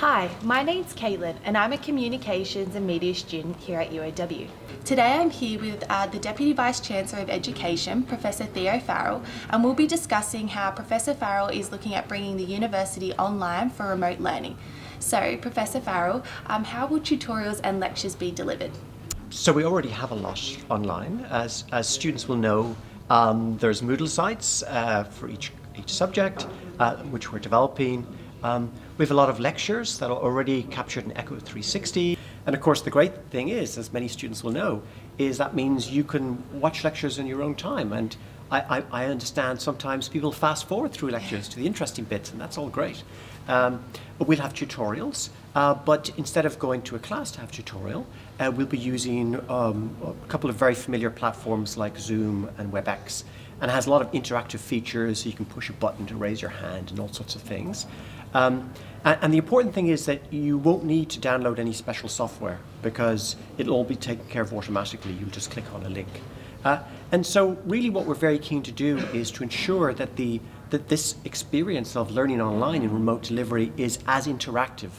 Hi, my name's Caitlin and I'm a Communications and Media student here at UoW. Today I'm here with the Deputy Vice-Chancellor of Education, Professor Theo Farrell, and we'll be discussing how Professor Farrell is looking at bringing the university online for remote learning. So, Professor Farrell, how will tutorials and lectures be delivered? So we already have a lot online. As students will know, there's Moodle sites for each subject, which we're developing. We have a lot of lectures that are already captured in Echo 360. And of course, the great thing is, as many students will know, is that means you can watch lectures in your own time. And I understand sometimes people fast forward through lectures to the interesting bits, and that's all great. We'll have tutorials, but instead of going to a class to have tutorial, we'll be using a couple of very familiar platforms like Zoom and WebEx, and it has a lot of interactive features, so you can push a button to raise your hand and all sorts of things. And the important thing is that you won't need to download any special software because it'll all be taken care of automatically. You'll just click on a link. And so really what we're very keen to do is to ensure that this experience of learning online in remote delivery is as interactive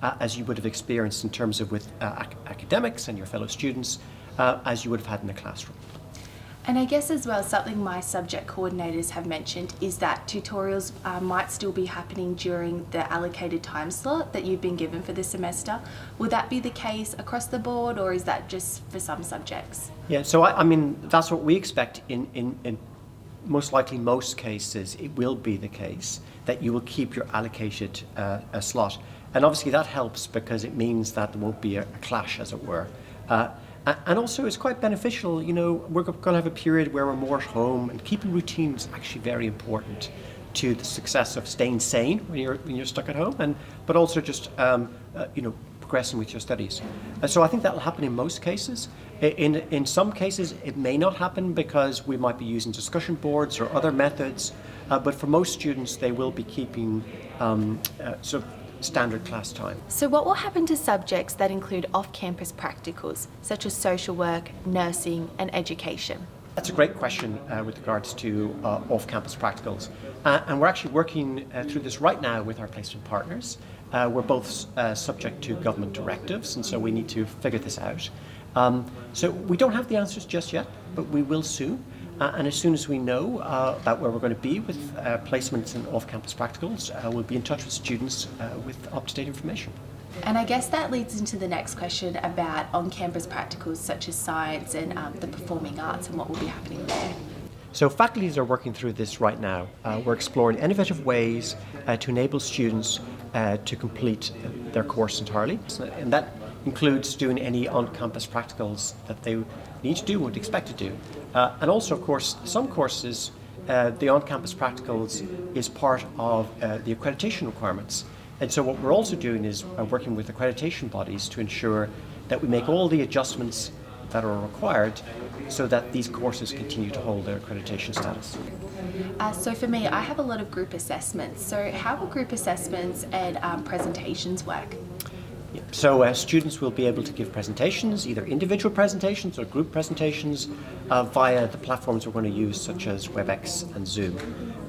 as you would have experienced in terms of with academics and your fellow students as you would have had in a classroom. And I guess as well, something my subject coordinators have mentioned is that tutorials might still be happening during the allocated time slot that you've been given for this semester. Will that be the case across the board, or is that just for some subjects? Yeah, so I mean, that's what we expect in most likely most cases. It will be the case that you will keep your allocated slot. And obviously that helps because it means that there won't be a clash, as it were. And also it's quite beneficial, you know, we're going to have a period where we're more at home, and keeping routine is actually very important to the success of staying sane when you're stuck at home, but also just progressing with your studies. So I think that will happen in most cases. In some cases it may not happen because we might be using discussion boards or other methods, but for most students they will be keeping sort of standard class time. So what will happen to subjects that include off-campus practicals, such as social work, nursing and education? That's a great question with regards to off-campus practicals. And we're actually working through this right now with our placement partners. We're both subject to government directives, and so we need to figure this out. So we don't have the answers just yet, but we will soon. And as soon as we know about where we're going to be with placements and off-campus practicals, we'll be in touch with students with up-to-date information. And I guess that leads into the next question about on-campus practicals such as science and the performing arts and what will be happening there. So faculties are working through this right now. We're exploring innovative ways to enable students to complete their course entirely. And that includes doing any on-campus practicals that they need to do, would expect to do. And also, of course, some courses, the on-campus practicals is part of the accreditation requirements. And so what we're also doing is working with accreditation bodies to ensure that we make all the adjustments that are required so that these courses continue to hold their accreditation status. So for me, I have a lot of group assessments. So how will group assessments and presentations work? So students will be able to give presentations, either individual presentations or group presentations via the platforms we're going to use, such as WebEx and Zoom.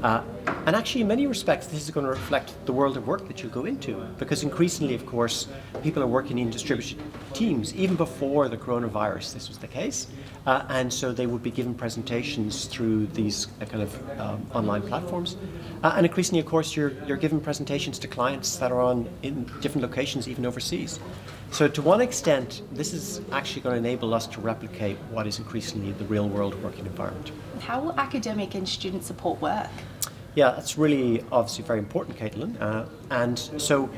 And actually, in many respects, this is going to reflect the world of work that you'll go into, because increasingly, of course, people are working in distributed teams. Even before the coronavirus, this was the case. And so they would be given presentations through these kind of online platforms. And increasingly, of course, you're given presentations to clients that are in different locations, even overseas. So to one extent, this is actually going to enable us to replicate what is increasingly the real world working environment. How will academic and student support work? Yeah, that's really obviously very important, Caitlin. And so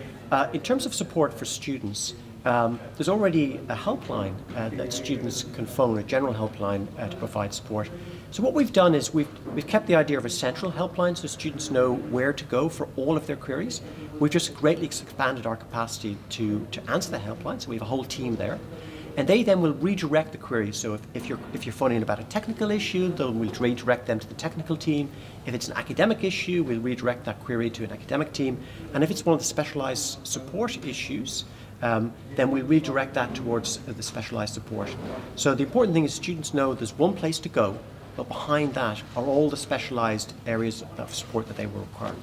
in terms of support for students, there's already a helpline that students can phone, a general helpline to provide support. So what we've done is we've kept the idea of a central helpline so students know where to go for all of their queries. We've just greatly expanded our capacity to answer the helpline, so we have a whole team there. And they then will redirect the queries. So if you're phoning about a technical issue, then we'll redirect them to the technical team. If it's an academic issue, we'll redirect that query to an academic team. And if it's one of the specialised support issues, then we redirect that towards the specialised support. So the important thing is students know there's one place to go, but behind that are all the specialised areas of support that they will require.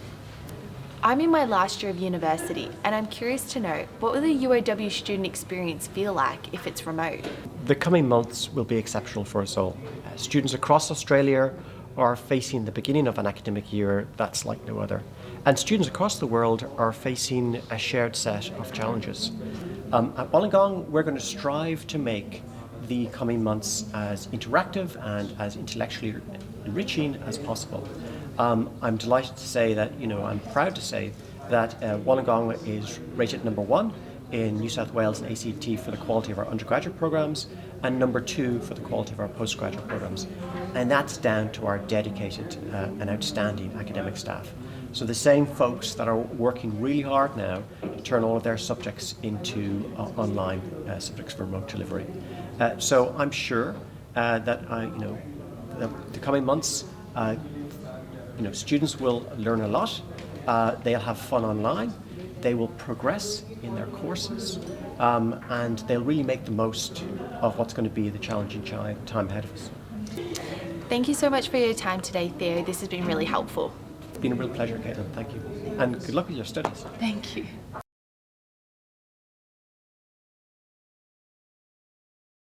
I'm in my last year of university, and I'm curious to know, what will the UOW student experience feel like if it's remote? The coming months will be exceptional for us all. Students across Australia are facing the beginning of an academic year that's like no other. And students across the world are facing a shared set of challenges. At Wollongong, we're going to strive to make the coming months as interactive and as intellectually enriching as possible. I'm delighted to say that, I'm proud to say that Wollongong is rated number 1 in New South Wales and ACT for the quality of our undergraduate programs, and number 2 for the quality of our postgraduate programs. And that's down to our dedicated and outstanding academic staff. So the same folks that are working really hard now to turn all of their subjects into online subjects for remote delivery. So I'm sure that the coming months, students will learn a lot. They'll have fun online. They will progress in their courses, and they'll really make the most of what's going to be the challenging time ahead of us. Thank you so much for your time today, Theo. This has been really helpful. It's been a real pleasure, Caitlin. Thank you. And good luck with your studies. Thank you.